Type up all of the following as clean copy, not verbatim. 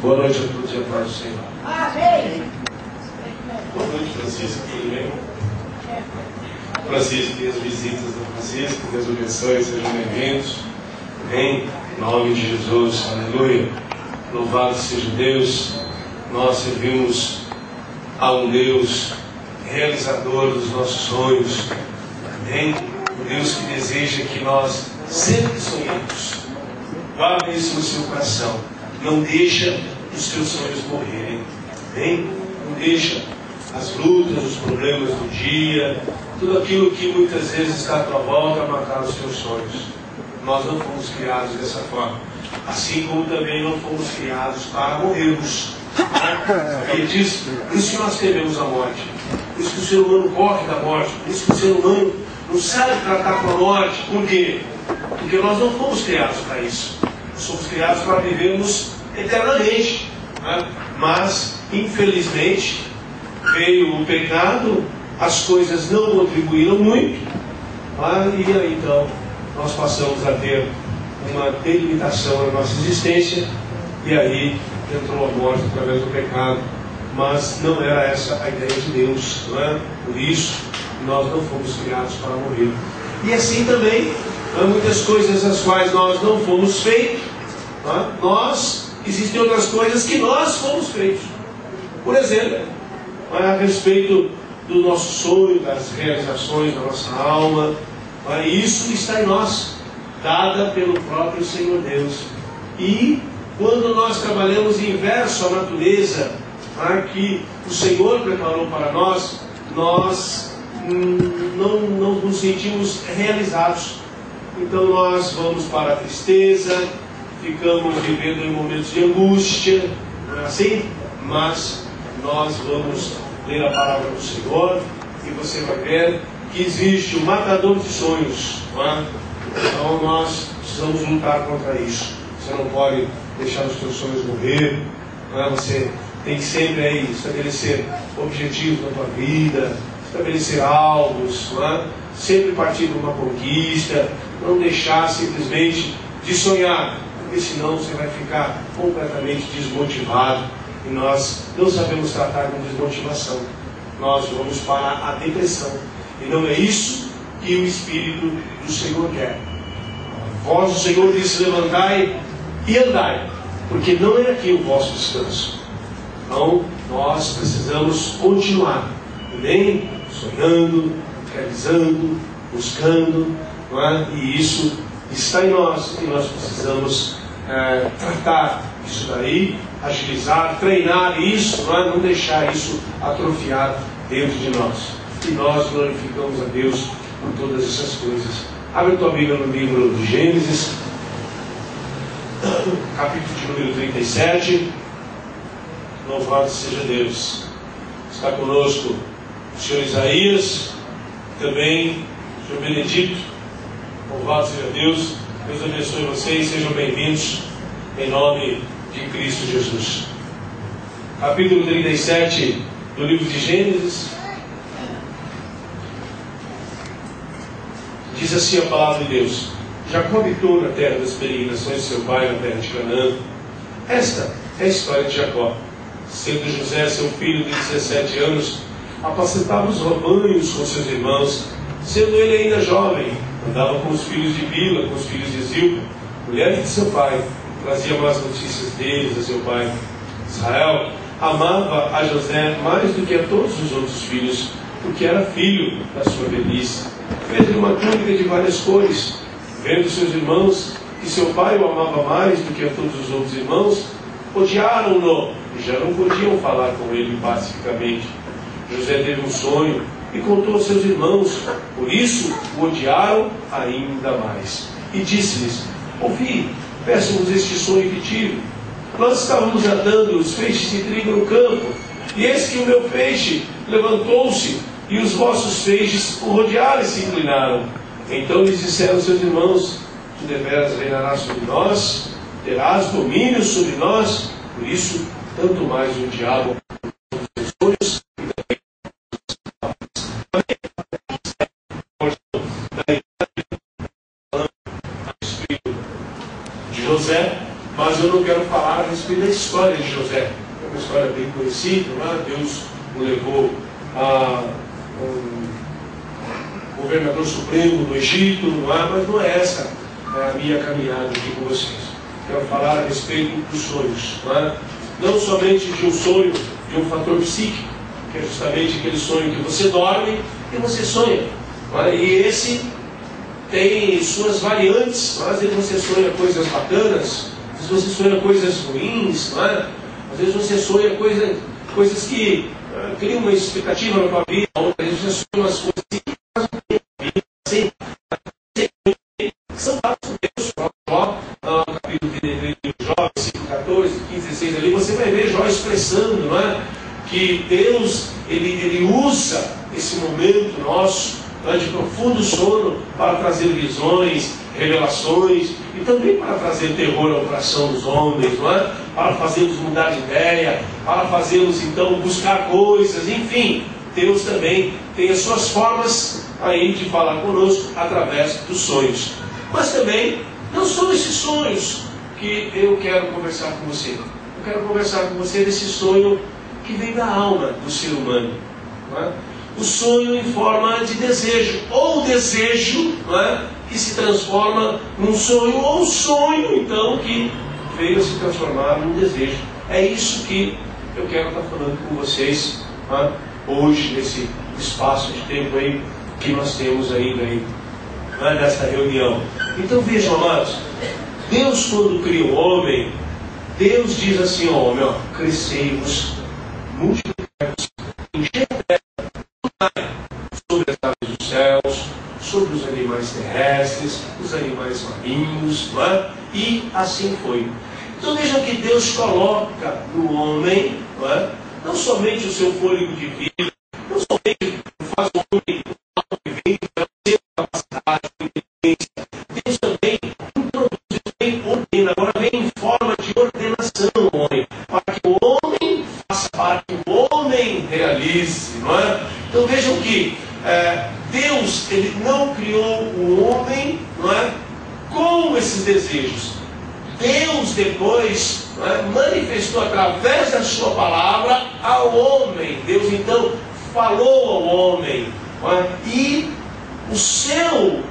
Boa noite a todos e a paz do Senhor. Amém. Boa noite, Francisco. Tudo bem? Francisco e as visitas do Francisco, Deus abençoe, sejam bem-vindos. Amém? Em nome de Jesus, aleluia. Louvado seja Deus. Nós servimos a um Deus realizador dos nossos sonhos. Amém? Um Deus que deseja que nós sempre sonhemos. Guarda isso no seu coração. Não deixa os teus sonhos morrerem. Amém? Não deixa as lutas, os problemas do dia, tudo aquilo que muitas vezes está à tua volta matar os teus sonhos. Nós não fomos criados dessa forma. Assim como também não fomos criados para morrermos. Sabia disso? Por isso que nós tememos a morte. Por isso que o ser humano corre da morte. Por isso que o ser humano não sabe tratar com a morte. Por quê? Porque nós não fomos criados para isso. Nós somos criados para vivermos eternamente. Mas, infelizmente, veio o pecado, as coisas não contribuíram muito. E aí então nós passamos a ter uma delimitação na nossa existência. E aí entrou a morte através do pecado. Mas não era essa a ideia de Deus, não é? Por isso nós não fomos criados para morrer. E assim também há muitas coisas as quais nós não fomos feitos. Existem outras coisas que nós fomos feitos. Por exemplo, a respeito do nosso sonho, das realizações da nossa alma, isso está em nós, dada pelo próprio Senhor Deus. E quando nós trabalhamos inverso à natureza que o Senhor preparou para nós, nós não nos sentimos realizados. Então nós vamos para a tristeza, ficamos vivendo em momentos de angústia, não é assim? Mas nós vamos ler a palavra do Senhor e você vai ver que existe um matador de sonhos, não é? Então nós precisamos lutar contra isso. Você não pode deixar os seus sonhos morrer, não é? Você tem que sempre aí estabelecer objetivos na tua vida, estabelecer alvos, não é? Sempre partir para uma conquista, não deixar simplesmente de sonhar, porque senão você vai ficar completamente desmotivado. E nós não sabemos tratar com desmotivação. Nós vamos para a depressão. E não é isso que o Espírito do Senhor quer. A voz do Senhor diz: levantai e andai, porque não é aqui o vosso descanso. Então, nós precisamos continuar. Amém? Sonhando, realizando, buscando. Não é? E isso está em nós. E nós precisamos tratar isso daí, agilizar, treinar isso, não deixar isso atrofiar dentro de nós. E nós glorificamos a Deus por todas essas coisas. Abre a tua Bíblia no livro de Gênesis, capítulo de número 37. Louvado seja Deus. Está conosco o Senhor Isaías, também o Senhor Benedito. Louvado seja Deus. Deus abençoe vocês, sejam bem-vindos em nome de Cristo Jesus. Capítulo 37 do livro de Gênesis. Diz assim a palavra de Deus: Jacó habitou na terra das peregrinações de seu pai, na terra de Canaã. Esta é a história de Jacó. Sendo José, seu filho de 17 anos, apacentava os rebanhos com seus irmãos. Sendo ele ainda jovem, andava com os filhos de Bila, com os filhos de Zilpa, mulheres de seu pai, trazia más notícias deles a seu pai. Israel amava a José mais do que a todos os outros filhos, porque era filho da sua velhice. Fez-lhe uma túnica de várias cores. Vendo seus irmãos que seu pai o amava mais do que a todos os outros irmãos, odiaram-no e já não podiam falar com ele pacificamente. José teve um sonho e contou aos seus irmãos, por isso o odiaram ainda mais. E disse-lhes: ouvi, peço-vos este sonho que tive. Nós estávamos atando os feixes de trigo no campo, e eis que o meu feixe levantou-se, e os vossos feixes o rodearam e se inclinaram. Então lhes disseram seus irmãos: tu deveras reinarás sobre nós, terás domínio sobre nós, por isso tanto mais o diabo os sonhos e também de José, mas eu não quero falar a respeito da história de José. É uma história bem conhecida, não é? Deus o levou a um governador supremo do Egito, não é? Mas não é essa a minha caminhada aqui com vocês. Quero falar a respeito dos sonhos, não é? Não somente de um sonho, de um fator psíquico, que é justamente aquele sonho que você dorme e você sonha, não é? E esse tem suas variantes, não é? Às vezes você sonha coisas bacanas, às vezes você sonha coisas ruins, não é? Às vezes você sonha coisas que criam uma expectativa na tua vida, outras vezes você sonha umas coisas que fazem bem na vida, assim, que são dados por Deus. Jó, no capítulo de Jó, 5, 14, 15, 16, ali você vai ver Jó expressando, não é? Que Deus, ele usa esse momento nosso, não é, de profundo sono para trazer visões, revelações e também para trazer terror ao coração dos homens, não é? Para fazê-los mudar de ideia, para fazê-los então buscar coisas, enfim. Deus também tem as suas formas aí de falar conosco através dos sonhos. Mas também não são esses sonhos que eu quero conversar com você. Eu quero conversar com você desse sonho que vem da alma do ser humano, não é? O sonho em forma de desejo, ou desejo, não é? Que se transforma num sonho, ou um sonho então que veio a se transformar num desejo. É isso que eu quero estar falando com vocês, não é? Hoje, nesse espaço de tempo aí que nós temos ainda aí, não é? Nesta reunião. Então vejam, amados, Deus quando cria o homem, Deus diz assim ao homem, ó, crescei-vos, multiplicai-vos, enchei a terra, sobre as aves dos céus, sobre os animais terrestres, os animais marinhos, não é? E assim foi. Então vejam que Deus coloca no homem, não é? Não somente o seu fôlego de vida, não somente faz o homem vivente, a sua capacidade de inteligência. Deus também introduz, também ordena, agora vem em forma de ordenação ao homem, para que o homem faça, para que o homem realize, não é? Então vejam que Deus, ele não criou o homem, não é, com esses desejos. Deus depois, não é, manifestou através da sua palavra ao homem. Deus então falou ao homem, não é, e o seu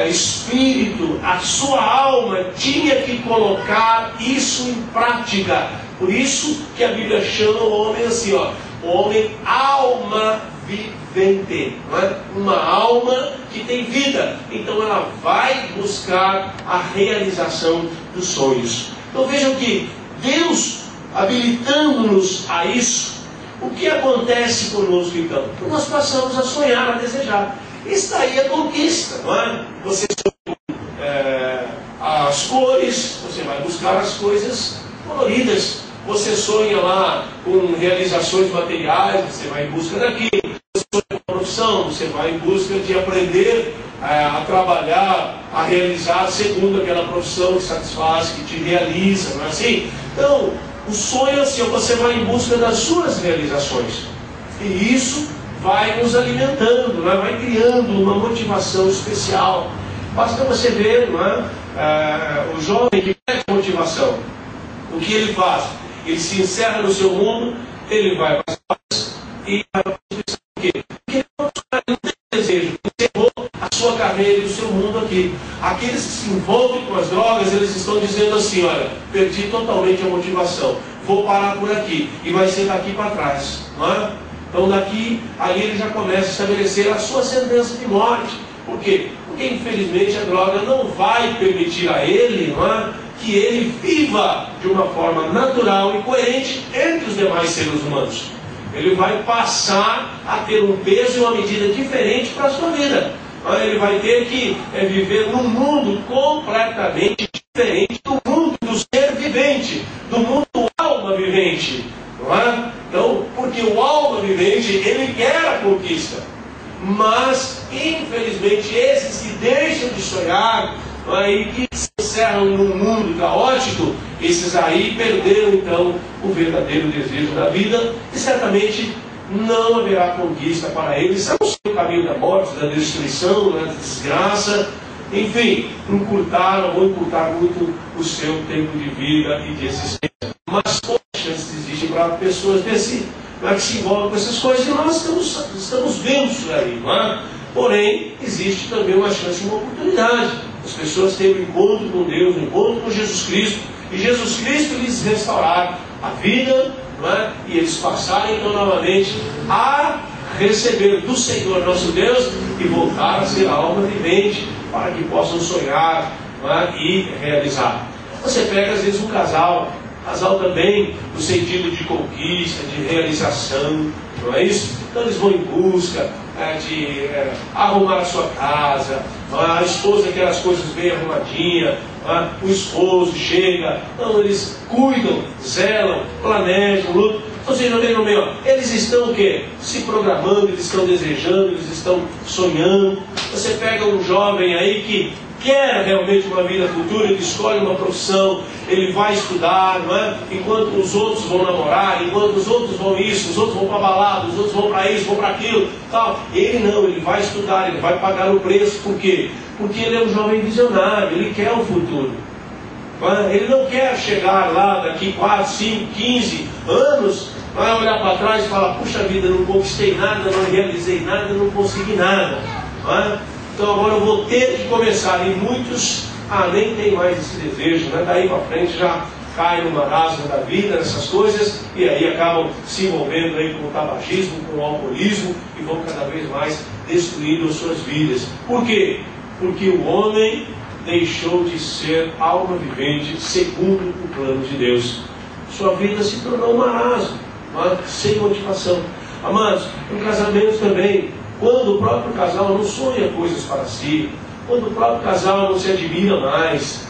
espírito, a sua alma tinha que colocar isso em prática. Por isso que a Bíblia chama o homem assim, ó, o homem alma vivente, não é? Uma alma que tem vida, então ela vai buscar a realização dos sonhos. Então vejam que Deus habilitando-nos a isso, o que acontece conosco então? Nós passamos a sonhar, a desejar. Isso daí é conquista, não é? Você sonha as cores, você vai buscar as coisas coloridas. Você sonha lá com realizações materiais, você vai em busca daquilo. Você sonha com profissão, você vai em busca de aprender a trabalhar, a realizar segundo aquela profissão que satisfaz, que te realiza, não é assim? Então, o sonho é assim, você vai em busca das suas realizações. E isso vai nos alimentando, não é? Vai criando uma motivação especial. Basta você ver, não é? O jovem que pede motivação. O que ele faz? Ele se encerra no seu mundo, ele vai para as drogas e vai para a prostituição. Por quê? Porque ele não tem desejo, encerrou a sua carreira e o seu mundo aqui. Aqueles que se envolvem com as drogas, eles estão dizendo assim, olha, perdi totalmente a motivação, vou parar por aqui, e vai ser daqui para trás, não é? Então daqui, aí ele já começa a estabelecer a sua sentença de morte. Por quê? Porque infelizmente a droga não vai permitir a ele, não é, que ele viva de uma forma natural e coerente entre os demais seres humanos. Ele vai passar a ter um peso e uma medida diferente para a sua vida. Ele vai ter que viver num mundo completamente diferente do mundo do ser vivente, do mundo alma vivente. Não é? Então, porque o alma vivente, ele quer a conquista. Mas, infelizmente, esses que deixam de sonhar e que se encerram num mundo caótico, esses aí perderam então o verdadeiro desejo da vida e certamente não haverá conquista para eles, a não ser o caminho da morte, da destruição, da desgraça, enfim, vão encurtar muito o seu tempo de vida e de existência. Mas poucas chances existem para pessoas que se envolvem com essas coisas, e nós estamos vendo isso aí, não é? Porém, existe também uma chance, uma oportunidade. As pessoas têm um encontro com Deus, um encontro com Jesus Cristo, e Jesus Cristo lhes restaurar a vida, não é? E eles passarem então novamente a receber do Senhor nosso Deus e voltar a ser a alma vivente, para que possam sonhar, não é? E realizar. Você pega às vezes um casal também no sentido de conquista, de realização, não é isso? Então eles vão em busca de arrumar a sua casa, a esposa quer as coisas bem arrumadinhas, o esposo chega, então eles cuidam, zelam, planejam, lutam. Então vocês não veem no meio, eles estão o quê? Se programando, eles estão desejando, eles estão sonhando. Você pega um jovem aí que quer realmente uma vida futura, ele escolhe uma profissão, ele vai estudar, não é? Enquanto os outros vão namorar, enquanto os outros vão isso, os outros vão para balada, os outros vão para isso, vão para aquilo, tal. Ele não, ele vai estudar, ele vai pagar o preço. Por quê? Porque ele é um jovem visionário, ele quer o futuro. Ele não quer chegar lá daqui 4, 5, 15 anos, vai olhar para trás e falar, puxa vida, não conquistei nada, não realizei nada, não consegui nada. Então agora eu vou ter que começar. E muitos nem tem mais esse desejo, né? Daí para frente já cai numa rasga da vida, nessas coisas, e aí acabam se envolvendo aí com o tabagismo, com o alcoolismo, e vão cada vez mais destruindo as suas vidas. Por quê? Porque o homem deixou de ser alma vivente segundo o plano de Deus. Sua vida se tornou um marasmo, sem motivação. Amados, no casamento também, quando o próprio casal não sonha coisas para si, quando o próprio casal não se admira mais,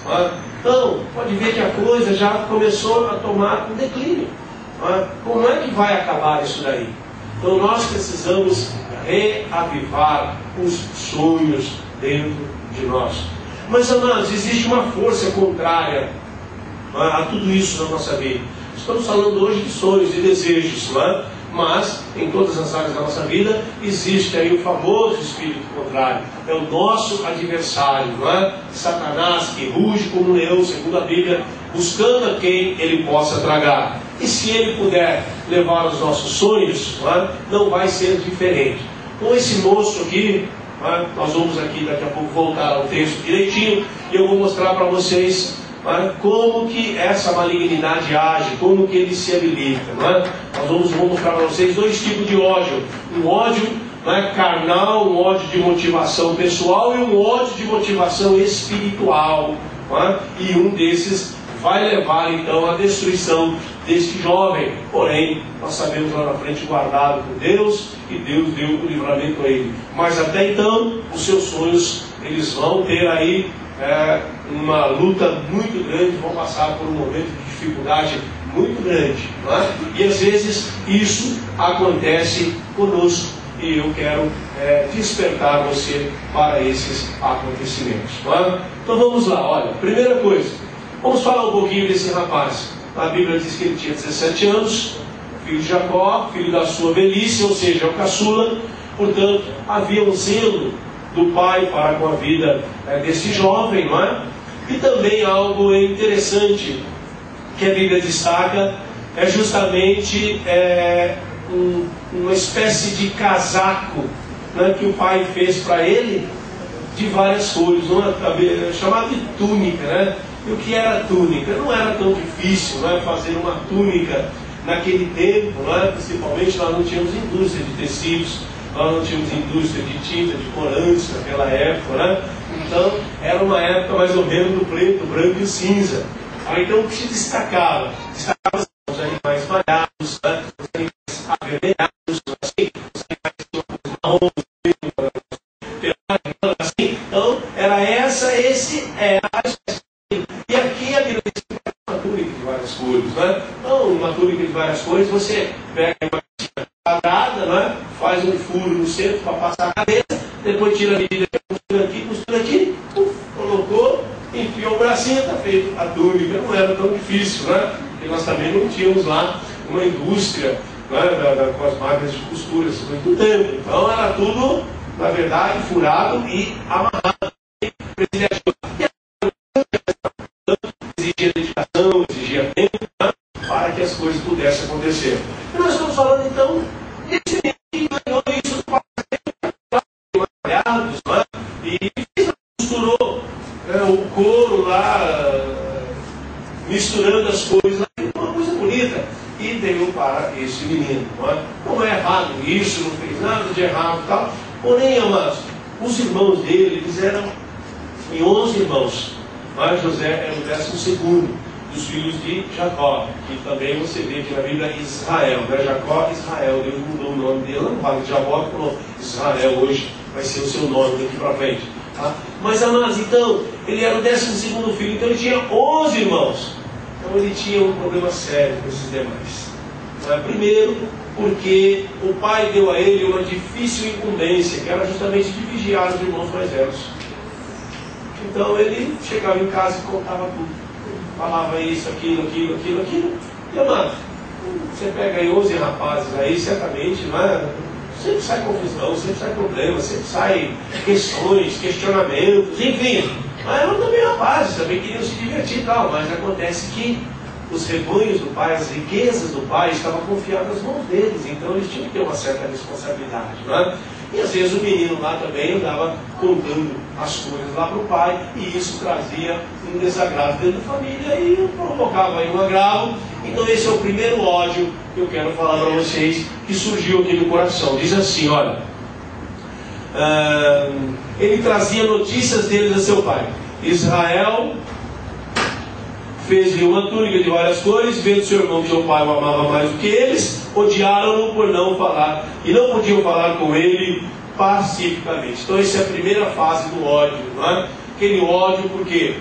então pode ver que a coisa já começou a tomar um declínio. Como é que vai acabar isso daí? Então nós precisamos reavivar os sonhos dentro de nós. Mas, amados, existe uma força contrária a tudo isso na nossa vida. Estamos falando hoje de sonhos e desejos, mas em todas as áreas da nossa vida existe aí o famoso espírito contrário. É o nosso adversário, Satanás, que ruge como um leão, segundo a Bíblia, buscando a quem ele possa tragar. E se ele puder levar os nossos sonhos, não vai ser diferente. Com esse moço aqui, nós vamos aqui daqui a pouco voltar ao texto direitinho, e eu vou mostrar para vocês como que essa malignidade age, como que ele se habilita. Vou mostrar para vocês dois tipos de ódio. Um ódio carnal, um ódio de motivação pessoal, e um ódio de motivação espiritual. E um desses vai levar então à destruição deste jovem. Porém, nós sabemos lá na frente, guardado por Deus, e Deus deu o livramento a ele. Mas até então, os seus sonhos, eles vão ter aí uma luta muito grande, vão passar por um momento de dificuldade muito grande. E às vezes isso acontece conosco, e eu quero despertar você para esses acontecimentos. Então vamos lá, olha, primeira coisa, vamos falar um pouquinho desse rapaz. A Bíblia diz que ele tinha 17 anos, filho de Jacó, filho da sua velhice, ou seja, o caçula. Portanto, havia um zelo do pai para com a vida desse jovem, E também algo interessante que a Bíblia destaca é justamente uma espécie de casaco, que o pai fez para ele de várias cores, chamado de túnica, E o que era túnica? Não era tão difícil fazer uma túnica naquele tempo, principalmente nós não tínhamos indústria de tecidos, nós não tínhamos indústria de tinta, de corantes naquela época, Então era uma época mais ou menos do preto, branco e cinza. Então o que se destacava? Destacava os animais malhados, os animais avermelhados, os animais marrons, Então era esse era a espécie. E aqui a Bíblia diz uma túnica de várias cores, Então uma túnica de várias cores, você pega uma quadrada, faz um furo no centro para passar a cabeça, depois tira a medida, costura aqui, colocou, enfiou o bracinho, está feito a túnica. Não era tão difícil, Porque nós também não tínhamos lá uma indústria com as máquinas de costura assim, muito tempo. Então era tudo, na verdade, furado e amarrado. quiser exigia dedicação, exigia tempo, né, para que as coisas pudessem acontecer. E nós estamos falando então desse menino que ganhou isso do pai, né, e misturou o couro lá, misturando as coisas, uma coisa bonita, e deu para esse menino. Não é errado isso, não fez nada de errado e tal. Porém, amados, os irmãos dele, eles eram em 11 irmãos. Mas José era o 12º dos filhos de Jacó, que também você vê aqui na Bíblia Israel, né? Jacó, Israel, Deus mudou o nome dele, não fala de Jacó, falou Israel, hoje vai ser o seu nome daqui para frente. Tá? Mas, amados, então, ele era o 12º filho, então ele tinha 11 irmãos. Então ele tinha um problema sério com esses demais. Primeiro, porque o pai deu a ele uma difícil incumbência, que era justamente de vigiar os irmãos mais velhos. Então ele chegava em casa e contava tudo. Falava isso, aquilo. E, amado, você pega aí 11 rapazes aí, certamente, não é? Sempre sai confusão, sempre sai problema, sempre sai questões, questionamentos, enfim. Mas eram também rapazes, também queriam se divertir e tal. Mas acontece que os rebanhos do pai, as riquezas do pai estavam confiadas nas mãos deles. Então eles tinham que ter uma certa responsabilidade, não é? E às vezes o menino lá também andava contando as coisas lá para o pai, e isso trazia um desagrado dentro da família e provocava aí um agravo. Então esse é o primeiro ódio que eu quero falar para vocês, que surgiu aqui no coração. Diz assim, olha, ele trazia notícias deles a seu pai. Israel fez-lhe uma túnica de várias cores, vendo seu irmão que seu pai o amava mais do que eles, odiaram-no por não falar, e não podiam falar com ele pacificamente. Então essa é a primeira fase do ódio, não é? Aquele ódio porque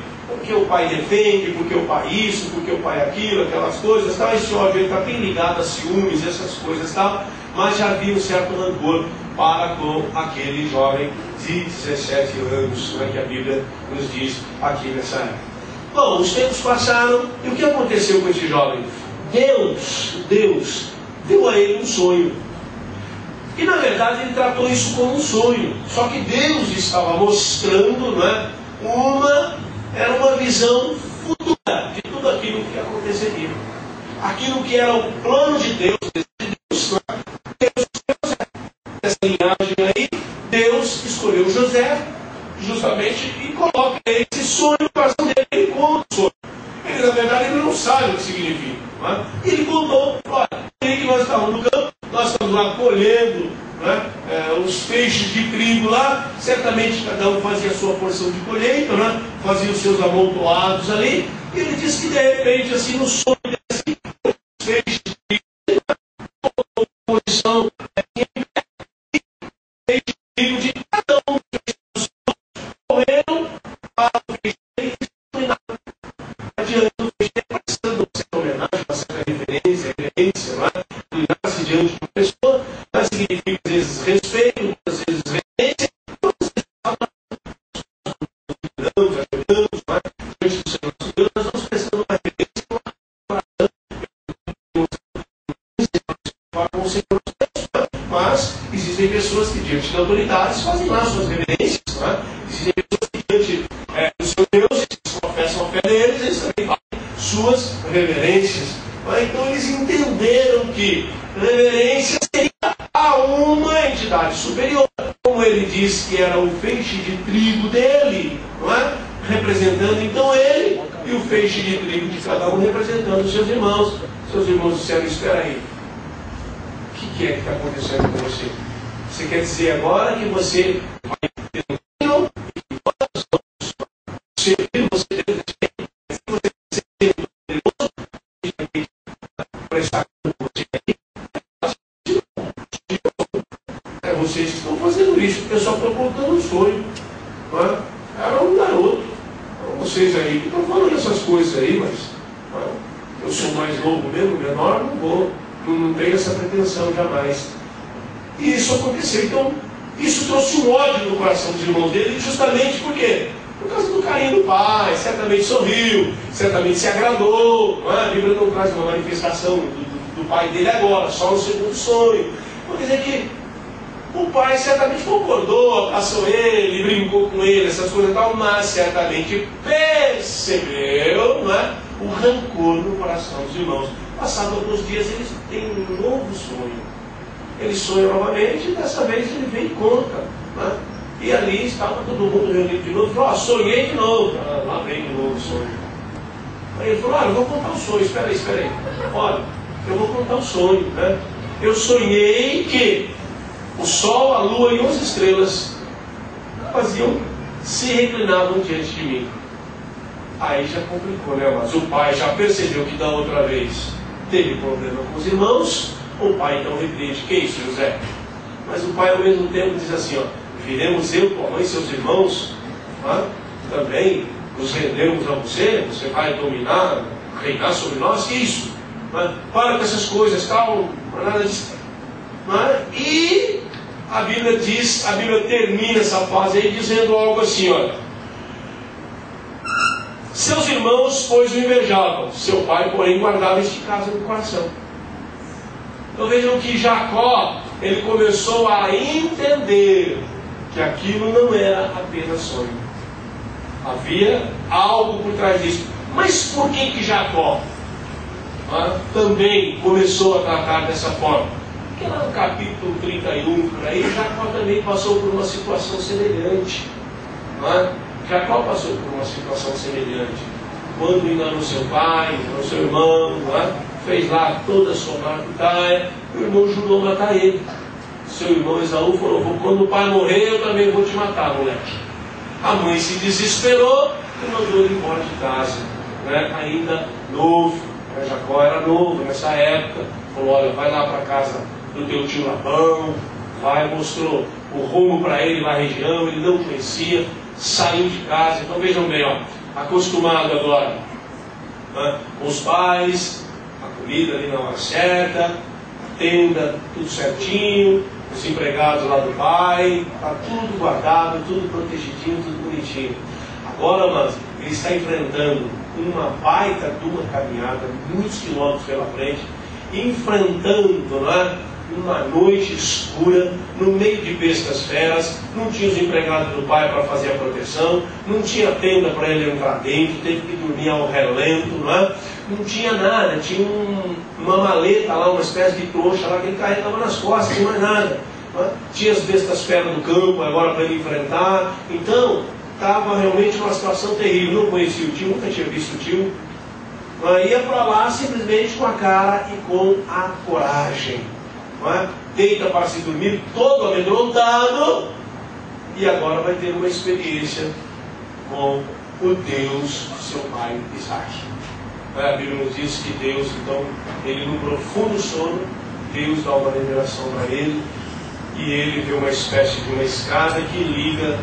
o pai defende, porque o pai isso, porque o pai aquilo, aquelas coisas, tal. Esse ódio está bem ligado a ciúmes, essas coisas, tal. Mas já havia um certo rancor para com aquele jovem de 17 anos, que a Bíblia nos diz aqui nessa época. Bom, os tempos passaram, e o que aconteceu com esse jovem? Deus deu a ele um sonho. E na verdade ele tratou isso como um sonho. Só que Deus estava mostrando, não é, era uma visão futura de tudo aquilo que aconteceria. Aquilo que era o plano de Deus, essa linhagem aí, Deus escolheu José, justamente, e coloca esse sonho no coração dele. Ele conta o sonho. Ele, na verdade, ele não sabe o que significa. Não é? E ele contou, olha, que nós estávamos no campo, nós estamos lá colhendo, os feixes de trigo lá, certamente cada um fazia a sua porção de colheita, fazia os seus amontoados ali, e ele disse que de repente, assim, no sonho desse, os feixes de trigo, uma posição, feixes de trigo de cada um, correram para o feixe e nada adiante do feixe, precisando de uma certa homenagem, uma certa reverência, e nasce diante de uma pessoa, significa às vezes respeito, às vezes reverência, nós vamos prestando uma reverência com o Senhor, mas existem pessoas que diante de autoridades fazem lá suas reverências, existem pessoas que diante dos seus deuses, eles professam a fé deles, eles também fazem suas reverências. Então eles entenderam que reverência seria a uma entidade superior, como ele disse que era o feixe de trigo dele, não é? Representando então ele, e o feixe de trigo de cada um representando os seus irmãos. Seus irmãos disseram, espera aí, o que é que está acontecendo com você? Você quer dizer agora que você vai ter um filho, e nós vamos servir você deve ser poderoso, e vai ter que prestar com você aqui. Vocês que estão fazendo isso, o pessoal está contando um sonho. Era um garoto. Vocês aí que estão falando essas coisas aí, mas eu sou mais novo mesmo, menor, não tenho essa pretensão jamais. E isso aconteceu. Então, isso trouxe um ódio no coração dos irmãos dele, justamente por quê? Por causa do carinho do pai, certamente sorriu, certamente se agradou. A Bíblia não traz uma manifestação do pai dele agora, só no segundo sonho. Então, quer dizer que O pai certamente concordou, abraçou ele, brincou com ele, essas coisas e tal, mas certamente percebeu, não é, o rancor no coração dos irmãos. Passados alguns dias, eles têm um novo sonho. Ele sonha novamente e dessa vez ele vem e conta. Né? E ali estava todo mundo reunido de novo. Falou, sonhei de novo. Lá vem de novo o sonho. Aí ele falou, eu vou contar o sonho, espera aí. Olha, eu vou contar o sonho. Né? Eu sonhei que o sol, a lua e 11 estrelas se reclinavam diante de mim. Aí já complicou, né? Mas o pai já percebeu que da outra vez teve problema com os irmãos. O pai então repreende, que isso, José? Mas o pai ao mesmo tempo diz assim, ó, viremos eu, tua mãe e seus irmãos, também nos rendermos a você, você vai dominar, reinar sobre nós, que isso? Para com essas coisas, tal, nada disso. E a Bíblia termina essa fase aí dizendo algo assim, olha, seus irmãos, pois, o invejavam, seu pai, porém, guardava este caso no coração. Então vejam que Jacó, ele começou a entender que aquilo não era apenas sonho. Havia algo por trás disso. Mas por que Jacó também começou a tratar dessa forma? Porque lá no capítulo 31, por aí, Jacó também passou por uma situação semelhante. Jacó passou por uma situação semelhante. Quando enganou seu pai, enganou seu irmão, fez lá toda a sua maracutaia, o irmão jurou matar ele. Seu irmão Esaú falou, quando o pai morrer, eu também vou te matar, moleque. A mãe se desesperou e mandou ele embora de casa, ainda novo. Jacó era novo nessa época. Falou, olha, vai lá para casa do teu tio Labão. Mostrou o rumo para ele na região, ele não conhecia, saiu de casa. Então vejam bem, acostumado agora com os pais, a comida ali na hora certa, a tenda, tudo certinho, os empregados lá do pai, está tudo guardado, tudo protegidinho, tudo bonitinho. Agora, mas ele está enfrentando uma baita de uma caminhada, muitos quilômetros pela frente, enfrentando, uma noite escura, no meio de bestas feras, não tinha os empregados do pai para fazer a proteção, não tinha tenda para ele entrar dentro, teve que dormir ao relento, não tinha nada, tinha uma maleta lá, uma espécie de trouxa lá que ele carregava nas costas, não mais nada. Tinha as bestas feras do campo agora para ele enfrentar. Então, estava realmente uma situação terrível. Não conhecia o tio, nunca tinha visto o tio. Ia para lá simplesmente com a cara e com a coragem. Deita para se dormir, todo amedrontado, e agora vai ter uma experiência com o Deus de seu pai Isaac. A Bíblia nos diz que Deus, então, ele no profundo sono, Deus dá uma revelação para ele, e ele vê uma espécie de uma escada que liga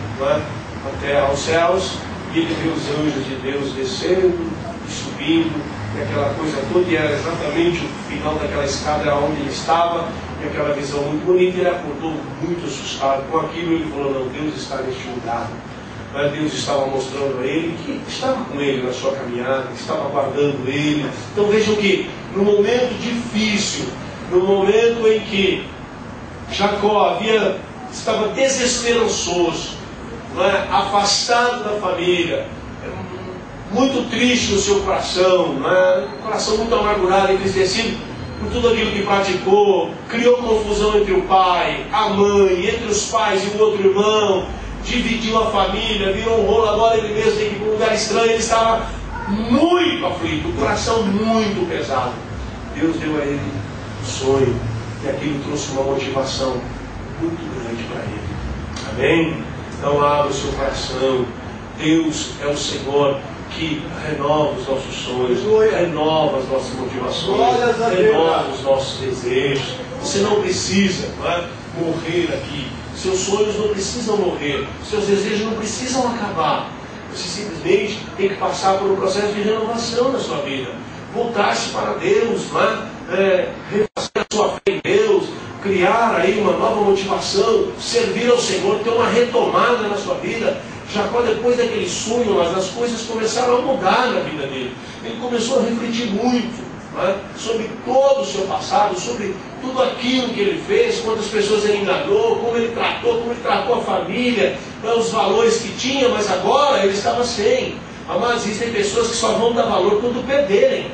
até aos céus, e ele vê os anjos de Deus descendo e subindo, e aquela coisa toda, e era exatamente o final daquela escada, era onde ele estava, e aquela visão muito bonita. Ele acordou muito assustado com aquilo. Ele falou, não, Deus está neste lugar. Deus estava mostrando a ele que estava com ele na sua caminhada, que estava guardando ele. Então vejam que no momento difícil, no momento em que Jacó estava desesperançoso, afastado da família, muito triste no seu coração, um coração muito amargurado, entristecido por tudo aquilo que praticou, criou confusão entre o pai, a mãe, entre os pais e o outro irmão, dividiu a família, virou um rolo, agora ele mesmo tem que ir para um lugar estranho. Ele estava muito aflito, o coração muito pesado. Deus deu a ele um sonho, e aquilo trouxe uma motivação muito grande para ele. Amém? Então abra o seu coração. Deus é o Senhor que renova os nossos sonhos, renova as nossas motivações, renova os nossos desejos. Você não precisa morrer aqui. Seus sonhos não precisam morrer. Seus desejos não precisam acabar. Você simplesmente tem que passar por um processo de renovação na sua vida. Voltar-se para Deus, refazer a sua fé em Deus, criar aí uma nova motivação, servir ao Senhor, ter uma retomada na sua vida. Jacó, depois daquele sonho, as coisas começaram a mudar na vida dele. Ele começou a refletir muito. sobre todo o seu passado, sobre tudo aquilo que ele fez, quantas pessoas ele enganou, como ele tratou a família, os valores que tinha, mas agora ele estava sem. Mas existem pessoas que só vão dar valor quando perderem.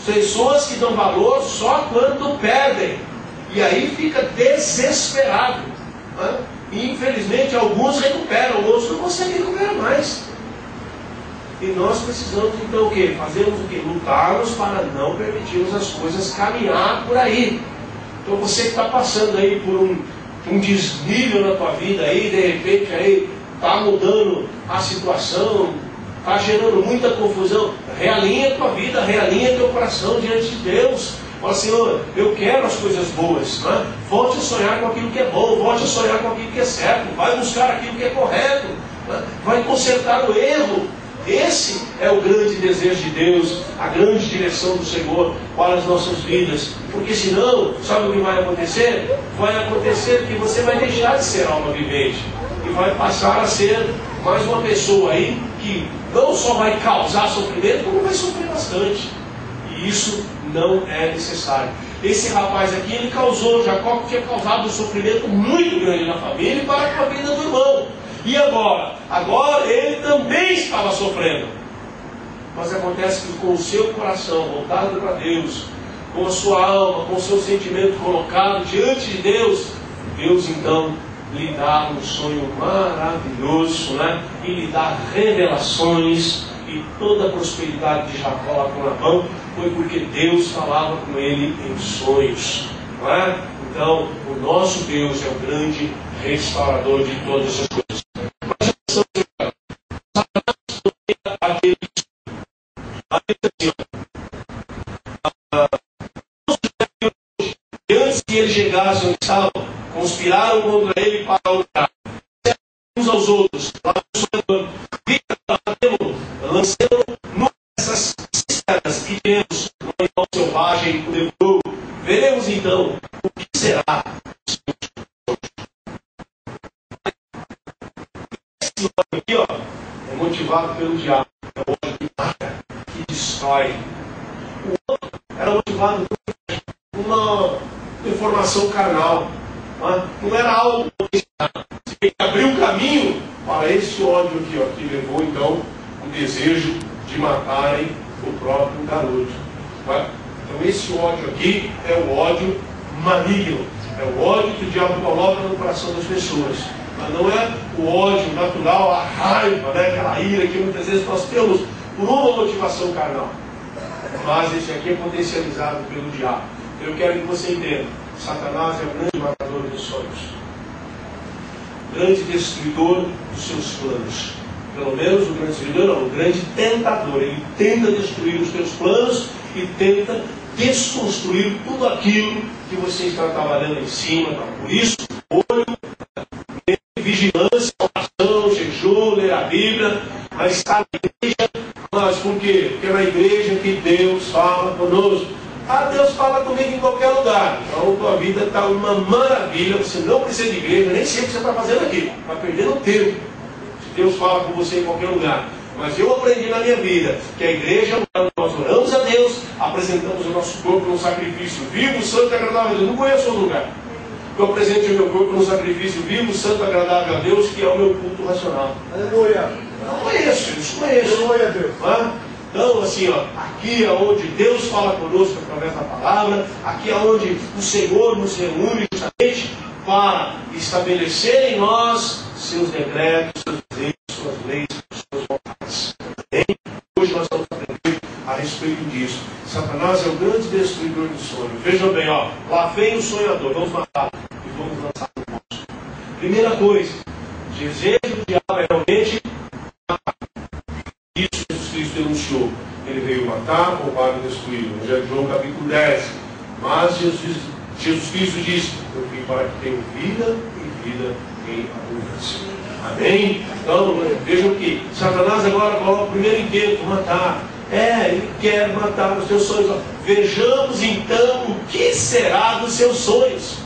Pessoas que dão valor só quando perdem. E aí fica desesperado. E infelizmente alguns recuperam, outros não conseguem recuperar mais. E nós precisamos então o quê? Fazermos o quê? Lutarmos para não permitirmos as coisas caminhar por aí. Então você que está passando aí por um desnível na tua vida aí, de repente aí está mudando a situação, está gerando muita confusão, realinha a tua vida, realinha teu coração diante de Deus. Fala, Senhor, eu quero as coisas boas, volte a sonhar com aquilo que é bom, volte a sonhar com aquilo que é certo, vai buscar aquilo que é correto, vai consertar o erro. Esse é o grande desejo de Deus, a grande direção do Senhor para as nossas vidas. Porque senão, sabe o que vai acontecer? Vai acontecer que você vai deixar de ser alma vivente e vai passar a ser mais uma pessoa aí que não só vai causar sofrimento, como vai sofrer bastante. E isso não é necessário. Esse rapaz aqui, ele causou, Jacó tinha causado um sofrimento muito grande na família e para com a vida do irmão. E agora? Agora ele também estava sofrendo. Mas acontece que com o seu coração voltado para Deus, com a sua alma, com o seu sentimento colocado diante de Deus, Deus então lhe dá um sonho maravilhoso, e lhe dá revelações. E toda a prosperidade de Jacó lá com Labão foi porque Deus falava com ele em sonhos. Então, o nosso Deus é o grande restaurador de todas essas coisas. Antes que ele chegasse onde estavam, conspiraram contra ele para lutar uns aos outros, lançando nessas cisternas que temos no animal selvagem o devorou. Veremos então o que será. Esse homem aqui, é motivado pelo diabo, é o homem que mata, que destrói. O outro era motivado por uma informação carnal, não era algo que abriu um caminho para esse ódio aqui, que levou então o desejo de matarem o próprio garoto. Então esse ódio aqui é o ódio maligno, é o ódio que o diabo coloca no coração das pessoas. Mas não é o ódio natural, a raiva, aquela ira que muitas vezes nós temos por uma motivação carnal. Mas esse aqui é potencializado pelo diabo. Eu quero que você entenda, Satanás é o grande matador dos sonhos, grande destruidor dos seus planos. Pelo menos o grande destruidor não, o grande tentador. Ele tenta destruir os teus planos e tenta desconstruir tudo aquilo que você está trabalhando em cima. Por isso, olho, vigilância, oração, jejum, ler a Bíblia, mas está na igreja. Mas por quê? Porque é na igreja que Deus fala conosco. Deus fala comigo em qualquer lugar. Então tua vida está uma maravilha. Você não precisa de igreja, nem sei o que você está fazendo aqui. Está perdendo tempo. Se Deus fala com você em qualquer lugar. Mas eu aprendi na minha vida que a igreja, nós oramos a Deus, apresentamos o nosso corpo num sacrifício vivo, santo e agradável a Deus. Eu não conheço outro lugar. Eu apresento o meu corpo num sacrifício vivo, santo e agradável a Deus, que é o meu culto racional. Aleluia. Não conheço, eu desconheço. Aleluia, Deus. Então, assim, aqui é onde Deus fala conosco através da palavra, aqui é onde o Senhor nos reúne justamente para estabelecer em nós seus decretos, seus desejos, suas leis, suas vontades. Hoje nós estamos aprendendo a respeito disso. Satanás é o grande destruidor do sonho. Vejam bem, lá vem o sonhador, vamos matar e vamos lançar no poço. Primeira coisa, o desejo do diabo é realmente matar. Isso Jesus Cristo denunciou. Ele veio matar, roubar e destruir. No João capítulo 10. Mas Jesus Cristo disse: eu vim para que tenham vida e vida em abundância. Amém? Então, vejam que Satanás agora coloca o primeiro intento, matar. Ele quer matar os seus sonhos. Vejamos então o que será dos seus sonhos.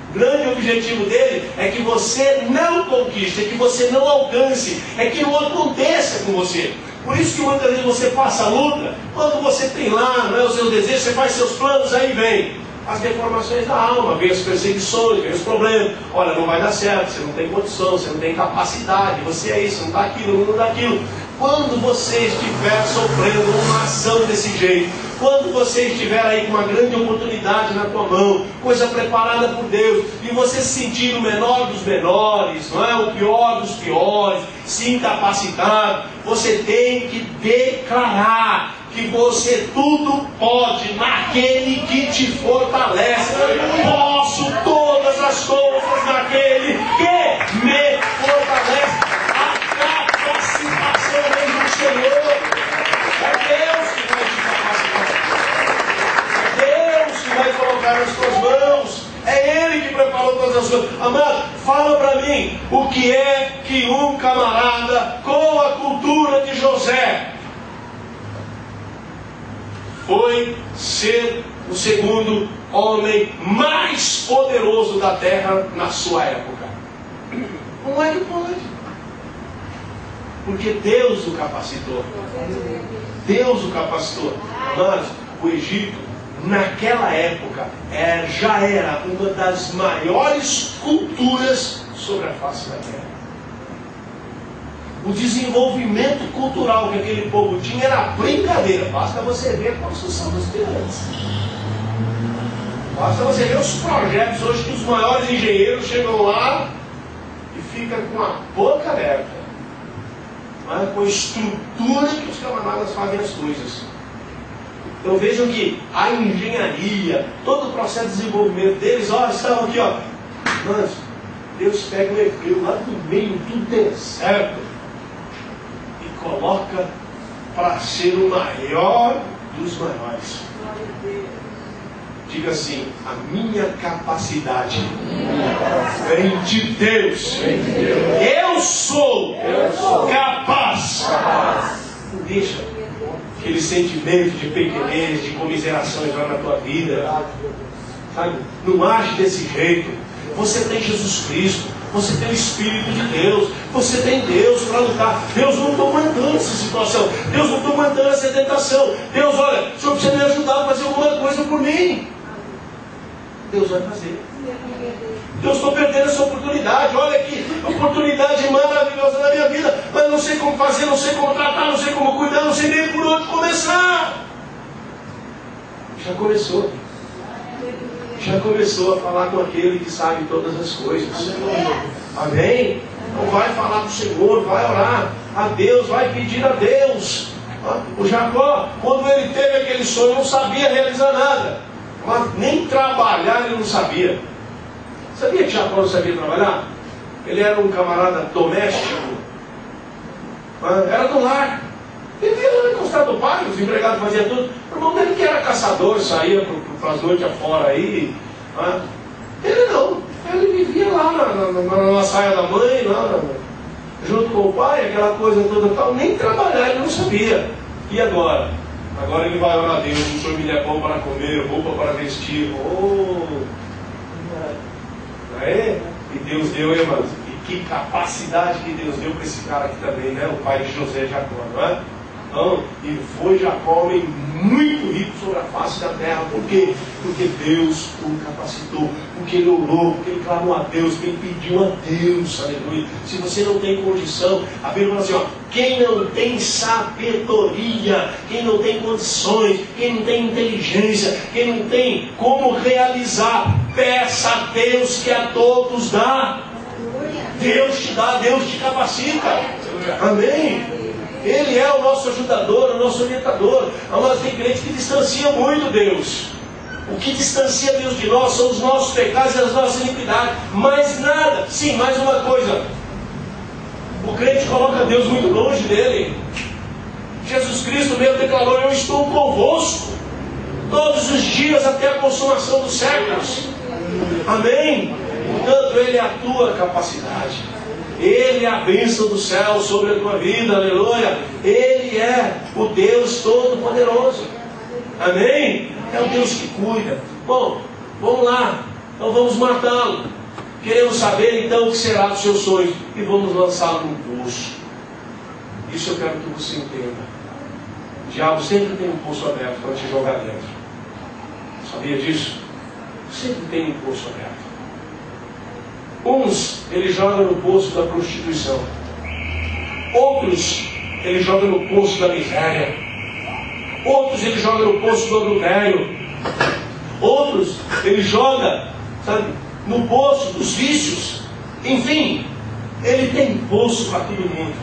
O grande objetivo dele é que você não conquiste, é que você não alcance, é que não aconteça com você. Por isso que muitas vezes você passa a luta, quando você tem lá, não é, os seus desejos, você faz seus planos, aí vem as deformações da alma, vem as perseguições, vem os problemas. Olha, não vai dar certo, você não tem condição, você não tem capacidade, você é isso, não dá aquilo, não dá aquilo. Quando você estiver sofrendo uma ação desse jeito, quando você estiver aí com uma grande oportunidade na tua mão, coisa preparada por Deus, e você se sentir o menor dos menores, não é? O pior dos piores, se incapacitado, você tem que declarar que você tudo pode naquele que te fortalece. Posso todas as coisas naquele que me fortalece. A capacitação vem do Senhor. É Deus que vai te capacitar. É Deus que vai colocar nas tuas mãos. É Ele que preparou todas as coisas. Amado, fala para mim o que é que um camarada com a cultura de José foi ser o segundo homem mais poderoso da terra na sua época. Como é que pode? Porque Deus o capacitou. Deus o capacitou. Mas o Egito, naquela época, já era uma das maiores culturas sobre a face da terra. O desenvolvimento cultural que aquele povo tinha era brincadeira. Basta você ver a construção das pirâmides. Basta você ver os projetos hoje que os maiores engenheiros chegam lá e ficam com a boca aberta. Mas com a estrutura que os camaradas fazem as coisas. Então vejam que a engenharia, todo o processo de desenvolvimento deles, estavam aqui, Mas Deus pega o hebreu lá do meio do deserto, coloca para ser o maior dos maiores. Diga assim: a minha capacidade vem de Deus. Eu sou capaz. Não deixa aquele sentimento de pequenez, de comiseração entrar na tua vida. Sabe? Não age desse jeito. Você tem Jesus Cristo. Você tem o Espírito de Deus. Você tem Deus para lutar. Deus não está mandando essa situação. Deus não está mandando essa tentação. Deus, olha, o Senhor precisa me ajudar a fazer alguma coisa por mim. Deus vai fazer. Deus, estou perdendo essa oportunidade. Olha que oportunidade maravilhosa na minha vida. Mas não sei como fazer, não sei como tratar, não sei como cuidar, não sei nem por onde começar. Já começou. Já começou a falar com aquele que sabe todas as coisas. Amém? Então vai falar com o Senhor, vai orar a Deus, vai pedir a Deus. O Jacó, quando ele teve aquele sonho, não sabia realizar nada. Mas nem trabalhar ele não sabia. Sabia que Jacó não sabia trabalhar? Ele era um camarada doméstico. Era do lar. Ele vivia lá encostado do pai, os empregados faziam tudo. O irmão dele que era caçador, saía para as noites afora aí. Ele não. Ele vivia lá na saia da mãe, lá, junto com o pai, aquela coisa toda tal. Nem trabalhar ele não sabia. E agora? Agora ele vai orar a Deus: o Senhor me dê pão para comer, roupa para vestir. Não é? E Deus deu, irmãos. E que capacidade que Deus deu para esse cara aqui também, né? O pai de José e Jacó, não é? Então, e foi Jacó homem muito rico sobre a face da terra. Por quê? Porque Deus o capacitou, porque ele orou, porque ele clamou a Deus, porque ele pediu a Deus, aleluia. Se você não tem condição, a Bíblia fala assim, quem não tem sabedoria, quem não tem condições, quem não tem inteligência, quem não tem como realizar, peça a Deus que a todos dá. Deus te dá, Deus te capacita. Amém? Ele é o nosso ajudador, o nosso orientador. Mas tem crentes que distanciam muito Deus. O que distancia Deus de nós são os nossos pecados e as nossas iniquidades. Mais nada. Sim, mais uma coisa. O crente coloca Deus muito longe dele. Jesus Cristo mesmo declarou: eu estou convosco todos os dias até a consumação dos séculos. Amém? Portanto, Ele é a tua capacidade. Ele é a bênção do céu sobre a tua vida, aleluia. Ele é o Deus Todo-Poderoso. Amém? É o Deus que cuida. Bom, vamos lá. Então vamos matá-lo. Queremos saber então o que será dos seus sonhos. E vamos lançá-lo num poço. Isso eu quero que você entenda. O diabo sempre tem um poço aberto para te jogar dentro. Sabia disso? Sempre tem um poço aberto. Uns ele joga no poço da prostituição. Outros ele joga no poço da miséria. Outros ele joga no poço do adultério. Outros ele joga, sabe, no poço dos vícios. Enfim, ele tem poço para todo mundo.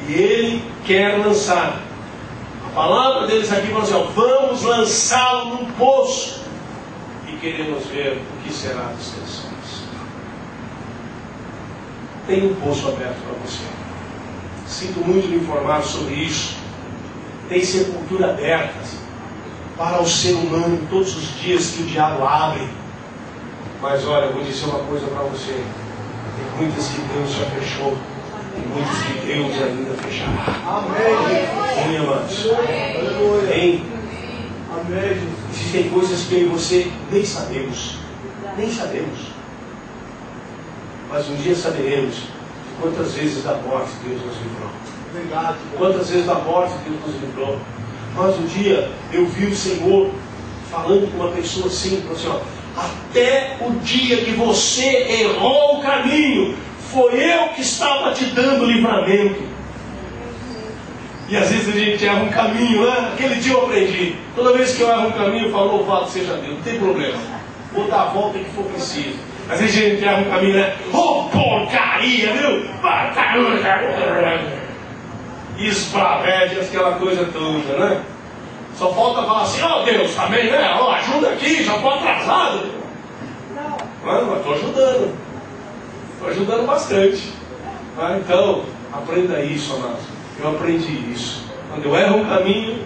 E ele quer lançar. A palavra deles aqui fala assim, ó, vamos lançá-lo num poço. E queremos ver o que será das canções. Tem um poço aberto para você. Sinto muito lhe informar sobre isso. Tem sepultura aberta para o ser humano todos os dias que o diabo abre. Mas olha, eu vou dizer uma coisa para você. Tem muitas que Deus já fechou. E muitas que Deus ainda fechará. Amém. Amém, amados. Amém. Amém. Existem coisas que eu e você nem sabemos. Nem sabemos. Mas um dia saberemos quantas vezes da morte Deus nos livrou. Verdade. Quantas vezes da morte Deus nos livrou. Mas um dia eu vi o Senhor falando com uma pessoa assim, falou assim, ó, até o dia que você errou o caminho, foi eu que estava te dando livramento. E às vezes a gente erra um caminho, né? Aquele dia eu aprendi. Toda vez que eu erro um caminho, eu falo, louvado seja Deus, não tem problema. Vou dar a volta que for preciso. Às vezes a gente erra um caminho, né? Oh, porcaria, viu? Esbravede, aquela coisa toda, né? Só falta falar assim, ó Deus, também, né? Ó, ajuda aqui, já estou atrasado. Não, mas estou ajudando. Estou ajudando bastante. Então, aprenda isso, amados. Eu aprendi isso. Quando eu erro um caminho,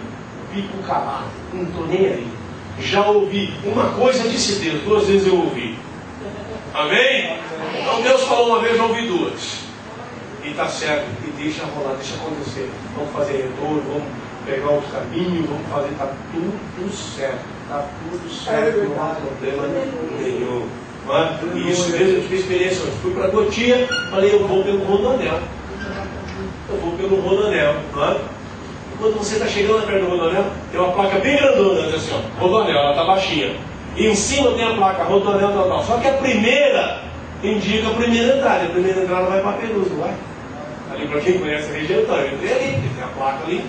fico calado. Não estou nem aí. Já ouvi. Uma coisa disse Deus, 2 vezes eu ouvi. Amém? Então Deus falou uma vez, eu ouvi 2. E está certo. E deixa rolar, deixa acontecer. Vamos fazer retorno, vamos pegar outro caminho, vamos fazer, está tudo certo. Está tudo certo, não há problema nenhum. E isso mesmo, eu tive experiência. Eu fui para a Cotia, falei, eu vou pelo Rodoanel. Eu vou pelo Rodoanel. E quando você está chegando perto do Rodoanel, tem uma placa bem grandona, diz assim, ó, Rodoanel, ela está baixinha. E em cima tem a placa Rodoanel tal. Só que a primeira indica a primeira entrada. A primeira entrada vai para Perus, não vai? Ali para quem conhece a região, então, eu entrei ali, tem a placa ali.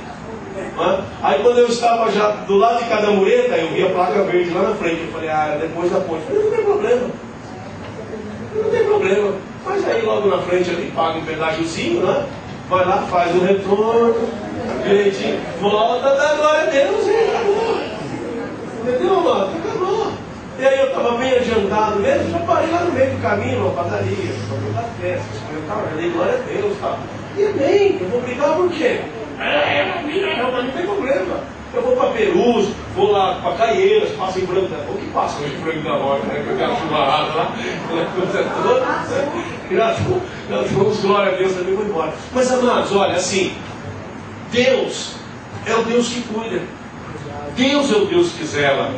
Aí quando eu estava já do lado de cada mureta, eu vi a placa verde lá na frente. Eu falei, depois da ponte. Eu falei, não tem problema. Não tem problema. Mas aí logo na frente ali paga um pedágiozinho, né? Vai lá, faz o retorno, direitinho, volta, dá glória a Deus e acabou. Entendeu, mano? Acabou. E aí eu estava bem adiantado mesmo, já parei lá no meio do caminho, numa padaria, para dar festa, já dei glória a Deus, tá? E bem, eu vou brigar por quê? Não tem problema. Eu vou para Perus, vou lá para Caieiras, passo em Branco da Rocha. O que passa hoje em Branco da Rocha, né? Com aquela chuvarada lá, aquela coisa toda. Gratidão, glória a Deus, também vou embora. Mas amados, olha, assim, Deus é o Deus que cuida. Deus é o Deus que zela.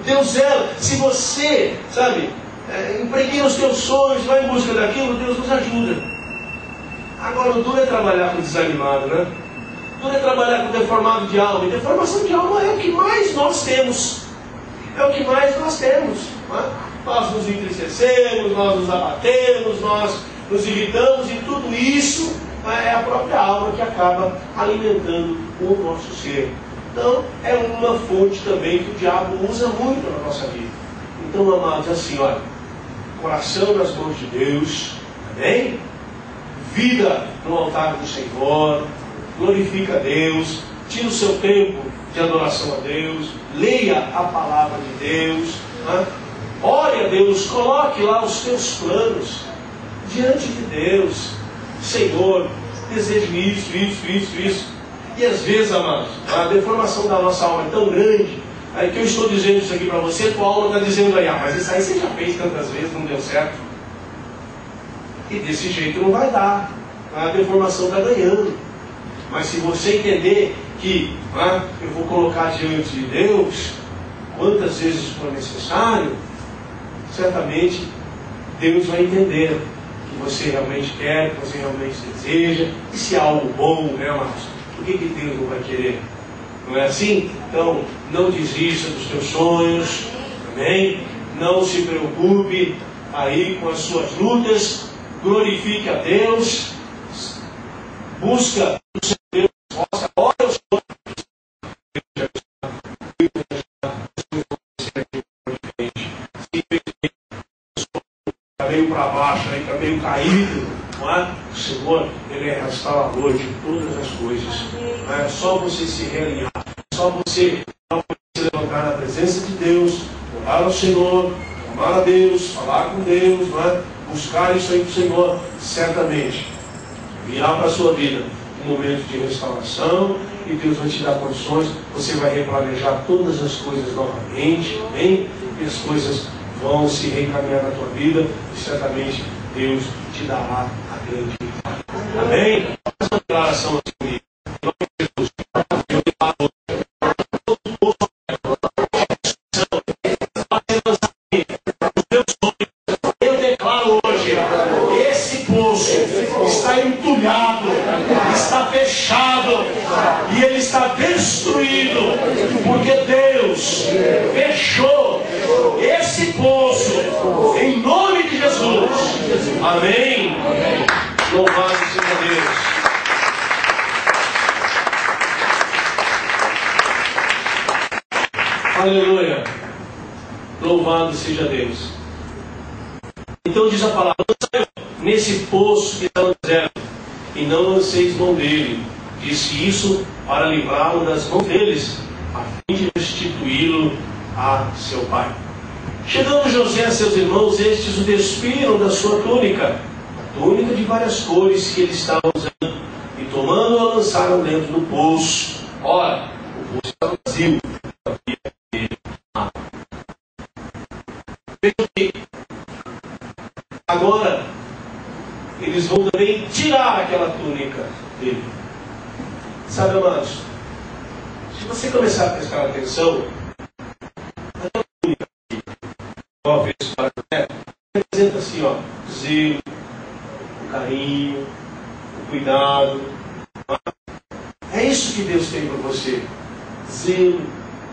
Deus zela. Se você, sabe, empregueia os teus sonhos, vai em busca daquilo, Deus nos ajuda. Agora, o duro é trabalhar com desanimado, né? É trabalhar com deformado de alma. E deformação de alma é o que mais nós temos. É o que mais nós temos. Né? Nós nos entristecemos, nós nos abatemos, nós nos irritamos, e tudo isso é a própria alma que acaba alimentando o nosso ser. Então, é uma fonte também que o diabo usa muito na nossa vida. Então, amados, assim, olha, coração nas mãos de Deus, amém? Vida no altar do Senhor, glorifica a Deus, tira o seu tempo de adoração a Deus, leia a palavra de Deus, né? Ore a Deus, coloque lá os teus planos diante de Deus. Senhor, desejo isso. E às vezes, amados, a deformação da nossa alma é tão grande, que eu estou dizendo isso aqui para você, tua alma está dizendo aí, mas isso aí você já fez tantas vezes, não deu certo. E desse jeito não vai dar. A deformação está ganhando. Mas se você entender que eu vou colocar diante de Deus quantas vezes for necessário, certamente Deus vai entender que você realmente quer, que você realmente deseja. E se é algo bom, né, amados? Por que Deus não vai querer? Não é assim? Então, não desista dos teus sonhos, amém? Não se preocupe aí com as suas lutas, glorifique a Deus, busca o seu Deus, ora o Senhor. Está meio para baixo, está meio caído, não é? O Senhor, Ele é restaurador de todas as coisas. Não é só você se realinhar, só você se levantar na presença de Deus, orar ao Senhor, amar a Deus, falar com Deus, não é? Buscar isso aí para o Senhor, certamente virá para a sua vida um momento de restauração e Deus vai te dar condições, você vai replanejar todas as coisas novamente, amém? E as coisas vão se reencaminhar na tua vida e certamente Deus te dará a grande vitória. Amém? Faz uma declaração assim comigo. Em nome de Jesus. Eu declaro hoje, esse poço está entulhado, está fechado e ele está destruído, porque Deus fechou esse poço em nome de Jesus. Amém? Louvado seja Deus. Aleluia. Louvado seja Deus. Então diz a palavra: nesse poço que está no deserto, e não lanceis mão dele. Disse isso para livrá-lo das mãos deles, a fim de restituí-lo a seu pai. Chegando José a seus irmãos, estes o despiram da sua túnica, a túnica de várias cores que ele estava usando, e tomando-a lançaram dentro do poço. Ora, o poço estava vazio. Agora, eles vão também tirar aquela túnica dele. Sabe, amados, se você começar a prestar atenção, aquela túnica representa assim, ó, o zelo, o carinho, o cuidado. É isso que Deus tem para você: zelo,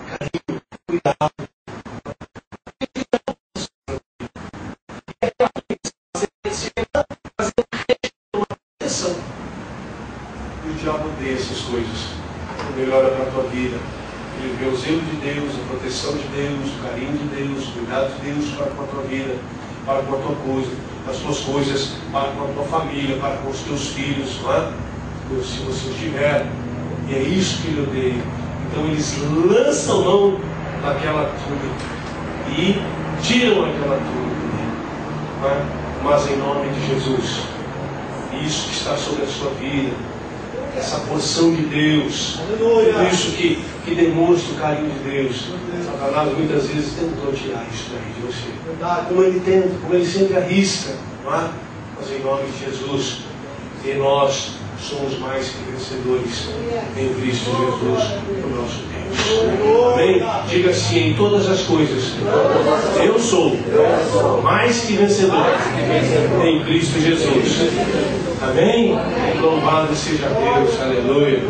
carinho, cuidado. O diabo odeia essas coisas. O melhor é para a tua vida. Ele vê o zelo de Deus, a proteção de Deus, o carinho de Deus, o cuidado de Deus para com a tua vida, para com a tua coisa, as tuas coisas, para com a tua família, para com os teus filhos, não é? Se você tiver. E é isso que ele odeia. Então eles lançam mão daquela túnica e tiram aquela túnica dele, não é? Mas em nome de Jesus, isso que está sobre a sua vida, essa porção de Deus, tudo isso que demonstra o carinho de Deus. Satanás muitas vezes tentou tirar isso daí de você, como ele tenta, como ele sempre arrisca, não é? Mas em nome de Jesus, e nós somos mais que vencedores em Cristo Jesus, o nosso Deus. Amém? Diga assim: em todas as coisas eu sou mais que vencedor em Cristo Jesus. Amém? Louvado seja Deus, aleluia.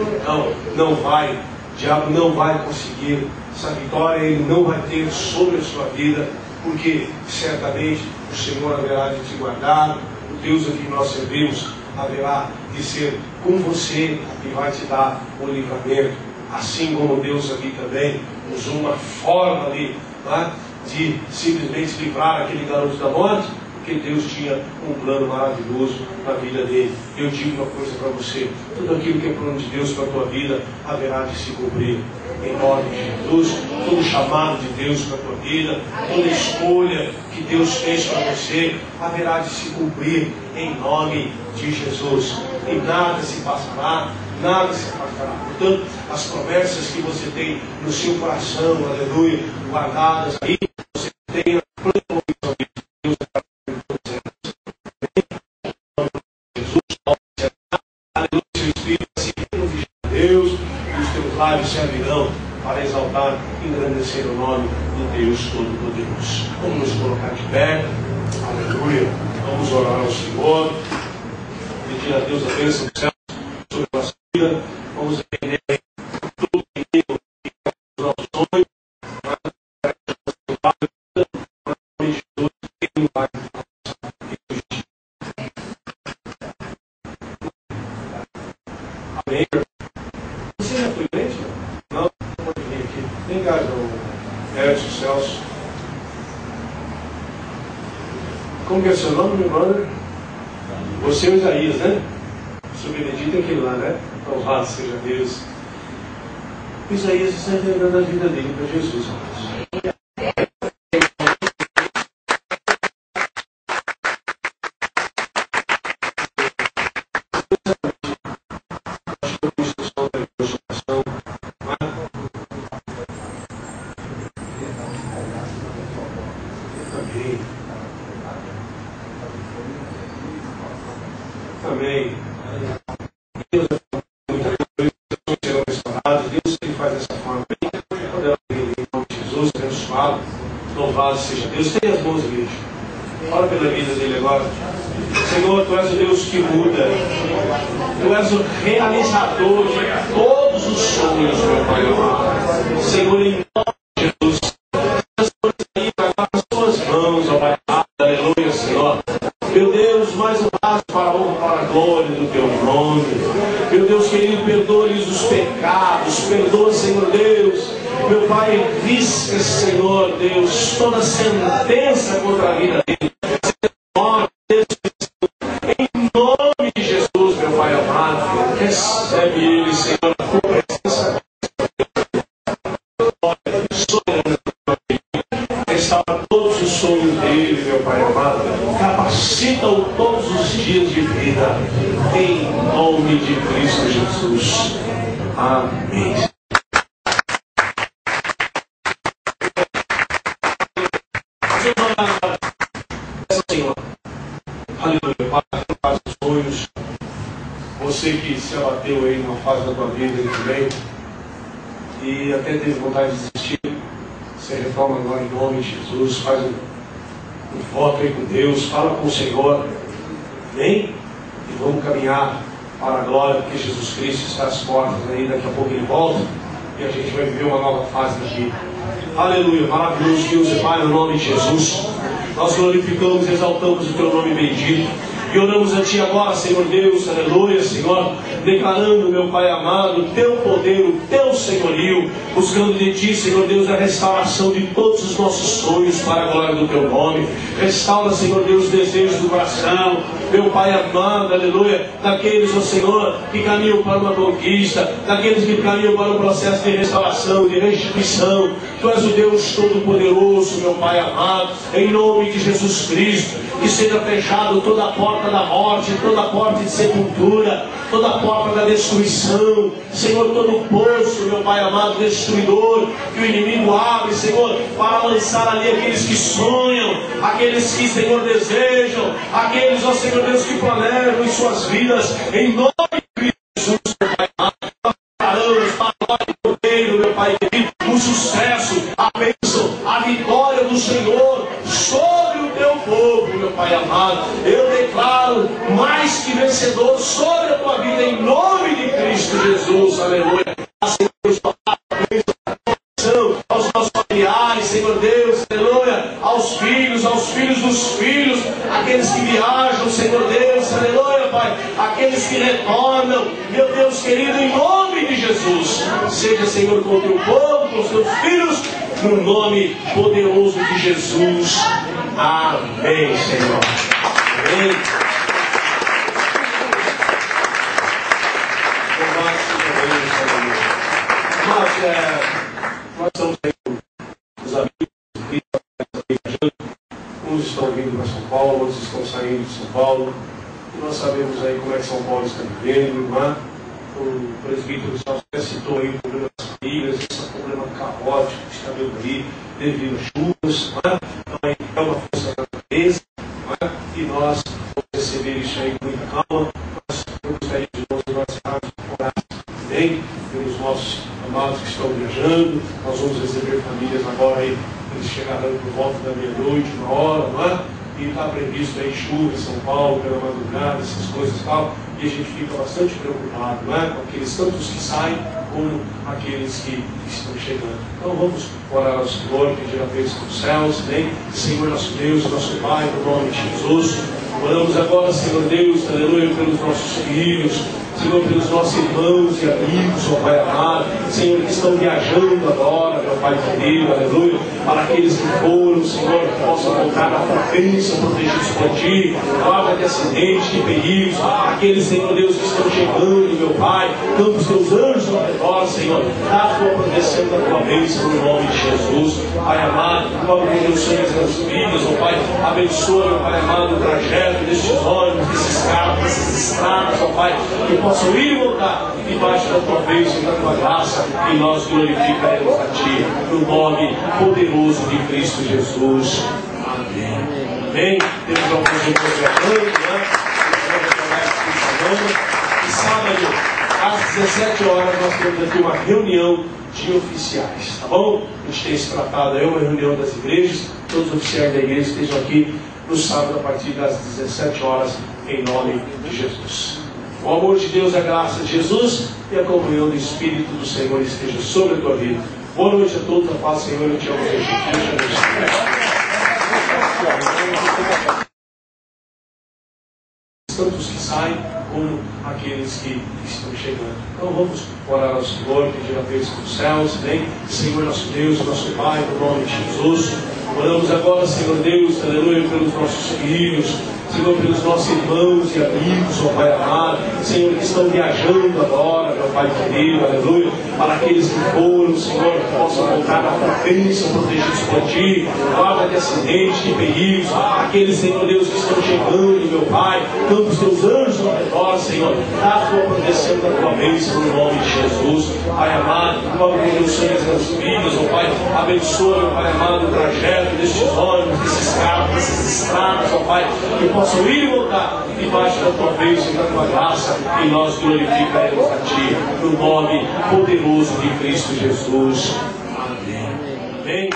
Não vai, o diabo não vai conseguir essa vitória, ele não vai ter sobre a sua vida, porque certamente o Senhor haverá de te guardar, o Deus a quem nós servimos haverá de ser com você e vai te dar o livramento. Assim como Deus aqui também usou uma forma ali, né, de simplesmente livrar aquele garoto da morte, porque Deus tinha um plano maravilhoso na vida dele. Eu digo uma coisa para você: tudo aquilo que é plano de Deus para a tua vida haverá de se cumprir em nome de Jesus. Todo chamado de Deus para a tua vida, toda escolha que Deus fez para você haverá de se cumprir em nome de Jesus. E nada se passará, nada se afastará. Portanto, as promessas que você tem no seu coração, aleluia, guardadas aí, você tem a plena convicção de Deus. Aleluia, seu Espírito se revestirá de Deus, e os teus lábios servirão para exaltar e engrandecer o nome do Deus Todo-Poderoso. Vamos nos colocar de pé. Aleluia. Vamos orar ao Senhor, pedir a Deus a bênção do céu sobre a nossa vida. Vamos entender tudo que os nossos sonhos, amém. Você já foi crente? Não? Pode vir aqui. Vem cá, Edson Celso. Como que é seu nome, meu brother? Você é o Isaías, né? O seu Benedito é aquele lá, né? Louvado seja Deus. O Isaías está entregando a vida dele para Jesus, irmãos. Amém. Deus é muita coisa, serão restaurados. Deus que faz dessa forma. Em nome de Jesus, abençoado. Louvado seja Deus. Tenha as mãos, igreja. Ora pela vida dele agora. Senhor, Tu és o Deus que muda. Tu és o realizador de todos os sonhos, meu Pai amado. Senhor, em nome de Jesus, as Tuas mãos, ó Pai amado. Aleluia, Senhor. Meu Deus, mais um passo para a honra, para a glória do Teu nome. Meu Deus querido, perdoa-lhes os pecados. Perdoa, Senhor Deus. Meu Pai, risca, Senhor Deus, toda sentença contra a vida dele. Em nome de Jesus, meu Pai amado, recebe ele, Senhor, a tua presença. Restaura todos os sonhos dele, meu Pai amado. Capacita-o todos os dias de vida. Em nome de Cristo Jesus. Amém. Senhor, aleluia, Pai, faz os sonhos. Você que se abateu aí numa fase da tua vida também e até teve vontade de desistir, você reforma agora em nome de Jesus. Faz um voto aí com Deus, fala com o Senhor, vem e vamos caminhar para a glória, porque Jesus Cristo está às portas aí, daqui a pouco ele volta e a gente vai viver uma nova fase da vida. Aleluia, maravilhoso Deus e Pai, no nome de Jesus, nós glorificamos e exaltamos o Teu nome bendito e oramos a Ti agora, Senhor Deus, aleluia, Senhor, declarando, meu Pai amado, o Teu poder, o Teu senhorio, buscando de Ti, Senhor Deus, a restauração de todos os nossos sonhos para a glória do Teu nome. Restaura, Senhor Deus, os desejos do coração, meu Pai amado, aleluia, daqueles, ó Senhor, que caminham para uma conquista, daqueles que caminham para um processo de restauração, de restituição. Tu és o Deus Todo-Poderoso, meu Pai amado, em nome de Jesus Cristo, que seja fechado toda a porta da morte, toda a porta de sepultura, toda a porta da destruição, Senhor, todo poço, meu Pai amado, destruidor, que o inimigo abre, Senhor, para lançar ali aqueles que sonham, aqueles que, Senhor, desejam, aqueles, ó Senhor Deus, que planejam em suas vidas, em nome de Cristo Jesus, meu Pai amado. Paramos para a glória do Cordeiro, meu Pai querido, o sucesso, a bênção, a vitória do Senhor sobre o Teu povo, meu Pai amado. Eu declaro mais que vencedor sobre a Tua vida, em nome de Cristo Jesus, aleluia. Senhor Deus, aos nossos familiares, Senhor Deus, aleluia, aos filhos dos filhos, aqueles que viajam, Senhor Deus, aleluia, Pai, aqueles que retornam, meu Deus querido, em nome de Jesus, seja, Senhor, com o Teu povo, com os Teus filhos, no nome poderoso de Jesus. Amém, Senhor. Amém. Nós estamos aí com os amigos, uns estão vindo para São Paulo, outros estão saindo de São Paulo, e nós sabemos aí como é que São Paulo está vivendo, não é? O presbítero até citou aí o problema das famílias, esse problema caótico que está vendo aí, devido às chuvas, não é? Então, é uma força da natureza, não é? E nós vamos receber isso aí com muita calma. Nós gostaríamos de orar também pelos nossos amados que estão viajando. Nós vamos receber famílias agora aí, eles chegarão por volta da meia-noite, 1 hora, não é? e está previsto aí chuva em São Paulo pela madrugada, essas coisas e tal, e a gente fica bastante preocupado, não é? Com aqueles tantos que saem, como aqueles que estão chegando. Então vamos orar ao Senhor, pedir a bênção dos céus, bem? Senhor nosso Deus, nosso Pai, no nome de Jesus. Oramos agora, Senhor Deus, aleluia, pelos nossos filhos, Senhor, pelos nossos irmãos e amigos, ó Pai amado, Senhor, que estão viajando agora, meu Pai querido, aleluia, para aqueles que foram, Senhor, que possam voltar na tua bênção, protegidos por Ti, guarda de acidentes, de perigos, aqueles, Senhor Deus, que estão chegando, meu Pai, campa os Teus anjos ao redor, Senhor, dá a Tua proteção da Tua bênção, no nome de Jesus, Pai amado, coloca os Teus sonhos nas vidas, ó Pai, abençoa, meu Pai amado, o trajeto destes ônibus, desses carros, dessas estradas, ó Pai, que possam ir e voltar debaixo da Tua bênção e da Tua graça, e nós glorificaremos a Ti, no nome poderoso de Cristo Jesus. Amém. Amém. Temos alguns irmãos viajando, né? E sábado, às 17 horas, nós temos aqui uma reunião de oficiais, tá bom? A gente tem se tratado aí, uma reunião das igrejas, todos os oficiais da igreja estejam aqui no sábado a partir das 17 horas, em nome de Jesus. O amor de Deus, a graça de Jesus e a comunhão do Espírito do Senhor esteja sobre a tua vida. Boa noite a todos, a paz do Senhor, eu te amo, Deus te abençoe. Tantos que saem, como aqueles que estão chegando. Então vamos orar ao Senhor, pedir a bênção dos céus, bem? Senhor nosso Deus, nosso Pai, no nome de Jesus. Oramos agora, Senhor Deus, aleluia, pelos nossos filhos, Senhor, pelos nossos irmãos e amigos, ó Pai amado, Senhor, que estão viajando agora, meu Pai querido, aleluia, para aqueles que foram, Senhor, que possam voltar na tua bênção, protegidos por Ti, guarda de acidentes, de perigos, aqueles, Senhor Deus, que estão chegando, meu Pai, campa os Teus anjos ao redor, Senhor, dá a Tua proteção da Tua bênção, no nome de Jesus, Pai amado, coloca os Teus sonhos nas vidas, ó Pai, abençoa, meu Pai amado, o trajeto destes ônibus, desses carros, dessas estradas, ó Pai, que possam ir e voltar debaixo da Tua bênção e da Tua graça, e nós glorificaremos a Ti, no nome poderoso de Cristo Jesus. Amém. Amém.